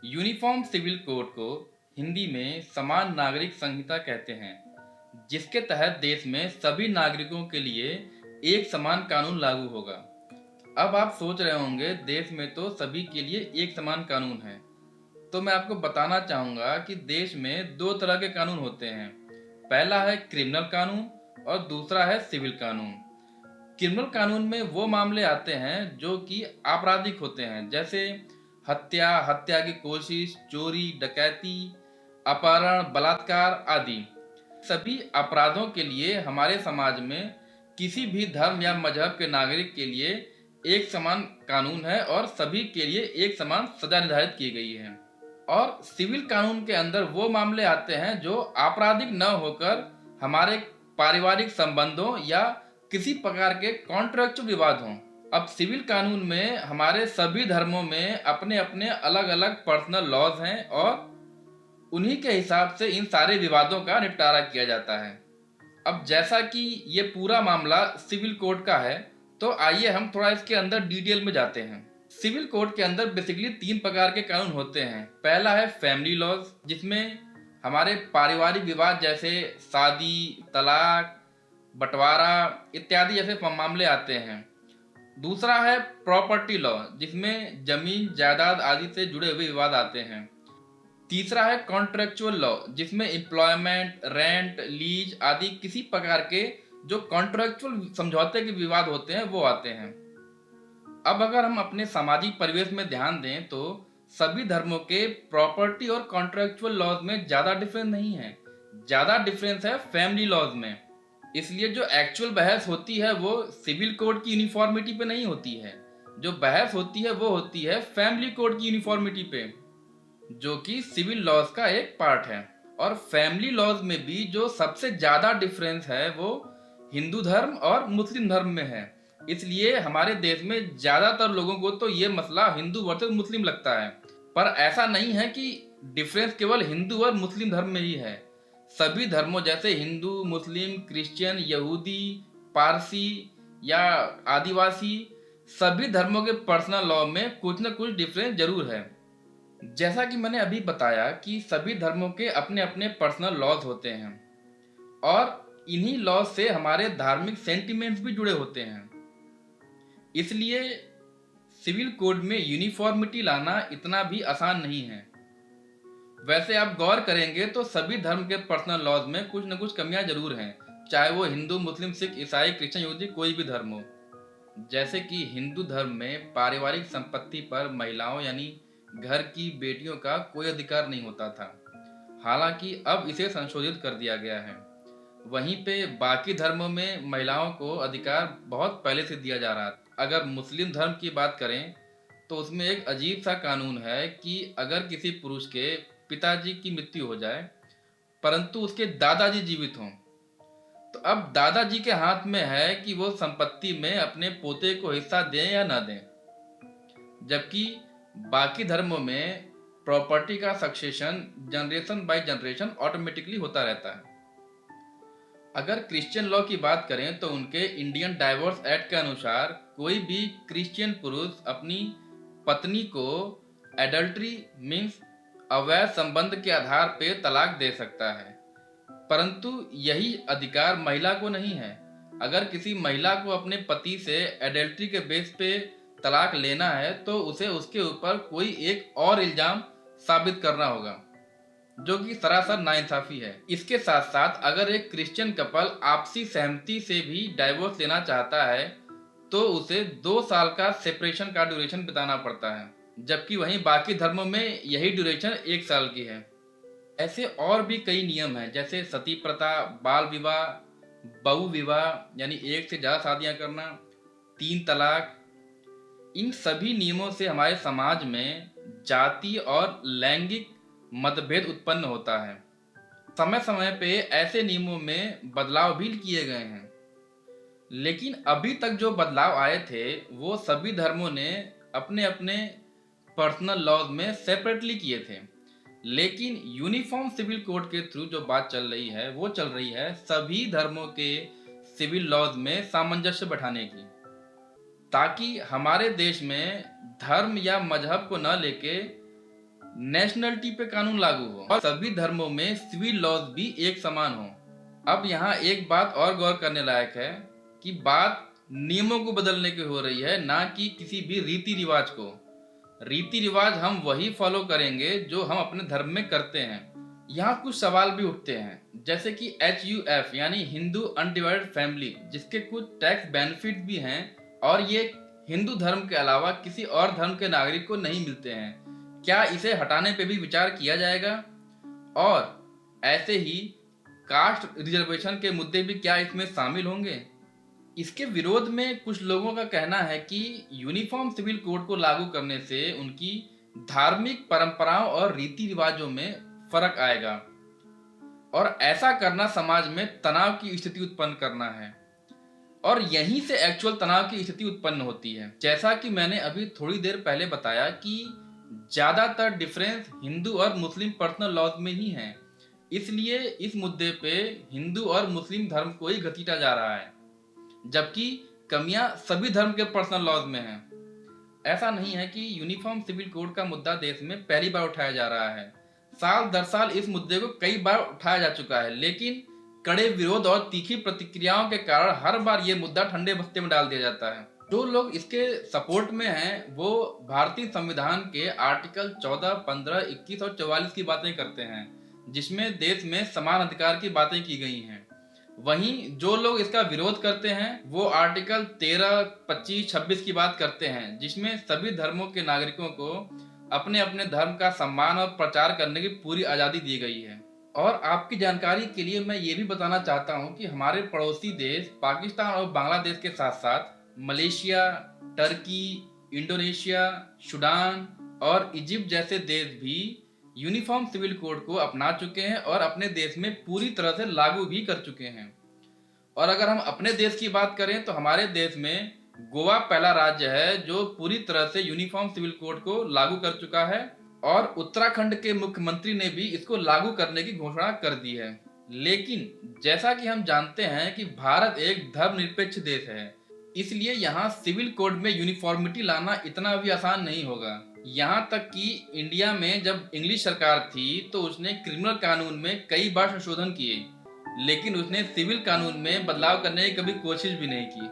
Uniform civil code को हिंदी में समान नागरिक संहिता कहते हैं, जिसके तहत देश में सभी नागरिकों के लिए एक समान कानून लागू होगा। अब आप सोच रहे होंगे, देश में तो सभी के लिए एक समान कानून है। तो मैं आपको बताना चाहूँगा कि देश में दो तरह के कानून होते हैं। पहला है क्रिमिनल कानून और दूसरा है सिविल कानून। क्रिमिनल कानून में वो मामले आते हैं जो कि आपराधिक होते हैं, जैसे हत्या, हत्या की कोशिश, चोरी, डकैती, अपहरण, बलात्कार आदि। सभी अपराधों के लिए हमारे समाज में किसी भी धर्म या मजहब के नागरिक के लिए एक समान कानून है और सभी के लिए एक समान सजा निर्धारित की गई है। और सिविल कानून के अंदर वो मामले आते हैं जो आपराधिक न होकर हमारे पारिवारिक संबंधों या किसी प्रकार के कॉन्ट्रेक्चुअल विवाद हों। अब सिविल कानून में हमारे सभी धर्मों में अपने अपने अलग अलग पर्सनल लॉज हैं और उन्हीं के हिसाब से इन सारे विवादों का निपटारा किया जाता है। अब जैसा कि ये पूरा मामला सिविल कोड का है, तो आइए हम थोड़ा इसके अंदर डिटेल में जाते हैं। सिविल कोड के अंदर बेसिकली तीन प्रकार के कानून होते हैं। पहला है फैमिली लॉज, जिसमें हमारे पारिवारिक विवाद जैसे शादी, तलाक, बंटवारा इत्यादि जैसे मामले आते हैं। दूसरा है प्रॉपर्टी लॉ, जिसमें जमीन, जायदाद आदि से जुड़े हुए विवाद आते हैं। तीसरा है कॉन्ट्रेक्चुअल लॉ, जिसमें एम्प्लॉयमेंट, रेंट, लीज आदि किसी प्रकार के जो कॉन्ट्रेक्चुअल समझौते के विवाद होते हैं वो आते हैं। अब अगर हम अपने सामाजिक परिवेश में ध्यान दें तो सभी धर्मों के प्रॉपर्टी और कॉन्ट्रेक्चुअल लॉज में ज़्यादा डिफरेंस नहीं है। ज़्यादा डिफरेंस है फैमिली लॉज में। इसलिए जो एक्चुअल बहस होती है वो सिविल कोड की यूनिफॉर्मिटी पे नहीं होती है। जो बहस होती है वो होती है फैमिली कोड की यूनिफॉर्मिटी पे, जो कि सिविल लॉज का एक पार्ट है। और फैमिली लॉज में भी जो सबसे ज़्यादा डिफरेंस है वो हिंदू धर्म और मुस्लिम धर्म में है। इसलिए हमारे देश में ज़्यादातर लोगों को तो ये मसला हिंदू वर्सेस मुस्लिम लगता है, पर ऐसा नहीं है कि डिफरेंस केवल हिंदू और मुस्लिम धर्म में ही है। सभी धर्मों जैसे हिंदू, मुस्लिम, क्रिश्चियन, यहूदी, पारसी या आदिवासी, सभी धर्मों के पर्सनल लॉ में कुछ न कुछ डिफरेंस जरूर है। जैसा कि मैंने अभी बताया कि सभी धर्मों के अपने अपने पर्सनल लॉज होते हैं और इन्हीं लॉज से हमारे धार्मिक सेंटिमेंट्स भी जुड़े होते हैं। इसलिए सिविल कोड में यूनिफॉर्मिटी लाना इतना भी आसान नहीं है। वैसे आप गौर करेंगे तो सभी धर्म के पर्सनल लॉज में कुछ न कुछ कमियां जरूर हैं, चाहे वो हिंदू, मुस्लिम, सिख, ईसाई, क्रिश्चियन, यहूदी कोई भी धर्म हो। जैसे कि हिंदू धर्म में पारिवारिक संपत्ति पर महिलाओं यानी घर की बेटियों का कोई अधिकार नहीं होता था, हालांकि अब इसे संशोधित कर दिया गया है। वहीं पे बाकी धर्मों में महिलाओं को अधिकार बहुत पहले से दिया जा रहा था। अगर मुस्लिम धर्म की बात करें तो उसमें एक अजीब सा कानून है कि अगर किसी पुरुष के पिताजी की मृत्यु हो जाए परंतु उसके दादाजी जीवित हों, तो अब दादाजी के हाथ में है कि वो संपत्ति में अपने पोते को हिस्सा दें या ना दें। जबकि बाकी धर्मों में प्रॉपर्टी का succession generation by generation automatically होता रहता है। अगर क्रिश्चियन लॉ की बात करें तो उनके इंडियन डाइवोर्स एक्ट के अनुसार कोई भी क्रिश्चियन पुरुष अपनी पत्नी को एडल्ट्री मीन्स अवैध संबंध के आधार पे तलाक दे सकता है, परंतु यही अधिकार महिला को नहीं है। अगर किसी महिला को अपने पति से एडल्ट्री के बेस पे तलाक लेना है तो उसे उसके ऊपर कोई एक और इल्जाम साबित करना होगा, जो कि सरासर नाइंसाफी है। इसके साथ साथ अगर एक क्रिश्चियन कपल आपसी सहमति से भी डाइवोर्स लेना चाहता है तो उसे 2 साल का सेपरेशन का ड्यूरेशन बिताना पड़ता है, जबकि वहीं बाकी धर्मों में यही ड्यूरेशन 1 साल की है। ऐसे और भी कई नियम हैं, जैसे सती प्रथा, बाल विवाह, बहु विवाह यानी एक से ज़्यादा शादियां करना, 3 तलाक। इन सभी नियमों से हमारे समाज में जाति और लैंगिक मतभेद उत्पन्न होता है। समय समय पे ऐसे नियमों में बदलाव भी किए गए हैं, लेकिन अभी तक जो बदलाव आए थे वो सभी धर्मों ने अपने अपने पर्सनल लॉज में सेपरेटली किए थे। लेकिन यूनिफॉर्म सिविल कोड के थ्रू जो बात चल रही है वो चल रही है सभी धर्मों के सिविल लॉज में सामंजस्य बैठाने की, ताकि हमारे देश में धर्म या मजहब को न लेके नेशनलिटी पे कानून लागू हो और सभी धर्मों में सिविल लॉज भी एक समान हो। अब यहाँ एक बात और गौर करने लायक है कि बात नियमों को बदलने की हो रही है, ना कि किसी भी रीति रिवाज को। रीति रिवाज हम वही फॉलो करेंगे जो हम अपने धर्म में करते हैं। यहाँ कुछ सवाल भी उठते हैं, जैसे कि HUF यानी हिंदू अनडिवाइडेड फैमिली, जिसके कुछ टैक्स बेनिफिट भी हैं और ये हिंदू धर्म के अलावा किसी और धर्म के नागरिक को नहीं मिलते हैं। क्या इसे हटाने पे भी विचार किया जाएगा? और ऐसे ही कास्ट रिजर्वेशन के मुद्दे भी क्या इसमें शामिल होंगे? इसके विरोध में कुछ लोगों का कहना है कि यूनिफॉर्म सिविल कोड को लागू करने से उनकी धार्मिक परंपराओं और रीति रिवाजों में फर्क आएगा और ऐसा करना समाज में तनाव की स्थिति उत्पन्न करना है और यहीं से एक्चुअल तनाव की स्थिति उत्पन्न होती है। जैसा कि मैंने अभी थोड़ी देर पहले बताया कि ज्यादातर डिफरेंस हिंदू और मुस्लिम पर्सनल लॉज में ही है, इसलिए इस मुद्दे पे हिंदू और मुस्लिम धर्म को ही घसीटा जा रहा है, जबकि कमियां सभी धर्म के पर्सनल लॉज में हैं। ऐसा नहीं है कि यूनिफॉर्म सिविल कोड का मुद्दा देश में पहली बार उठाया जा रहा है। साल दर साल इस मुद्दे को कई बार उठाया जा चुका है, लेकिन कड़े विरोध और तीखी प्रतिक्रियाओं के कारण हर बार ये मुद्दा ठंडे बस्ते में डाल दिया जाता है। जो लोग इसके सपोर्ट में हैं वो भारतीय संविधान के आर्टिकल 14, 15, 21 और 44 की बातें करते हैं, जिसमें देश में समान अधिकार की बातें की गई हैं। वहीं जो लोग इसका विरोध करते हैं वो आर्टिकल 13, 25, 26 की बात करते हैं, जिसमें सभी धर्मों के नागरिकों को अपने अपने धर्म का सम्मान और प्रचार करने की पूरी आज़ादी दी गई है। और आपकी जानकारी के लिए मैं ये भी बताना चाहता हूँ कि हमारे पड़ोसी देश पाकिस्तान और बांग्लादेश के साथ साथ मलेशिया, टर्की, इंडोनेशिया, सूडान और इजिप्ट जैसे देश भी यूनिफॉर्म सिविल कोड को अपना चुके हैं और अपने देश में पूरी तरह से लागू भी कर चुके हैं। और अगर हम अपने देश की बात करें तो हमारे देश में गोवा पहला राज्य है जो पूरी तरह से यूनिफॉर्म सिविल कोड को लागू कर चुका है और उत्तराखंड के मुख्यमंत्री ने भी इसको लागू करने की घोषणा कर दी है। लेकिन जैसा कि हम जानते हैं कि भारत एक धर्मनिरपेक्ष देश है, इसलिए यहाँ सिविल कोड में यूनिफॉर्मिटी लाना इतना भी आसान नहीं होगा। यहाँ तक कि इंडिया में जब इंग्लिश सरकार थी तो उसने क्रिमिनल कानून में कई बार संशोधन किए, लेकिन उसने सिविल कानून में बदलाव करने की कभी कोशिश भी नहीं की।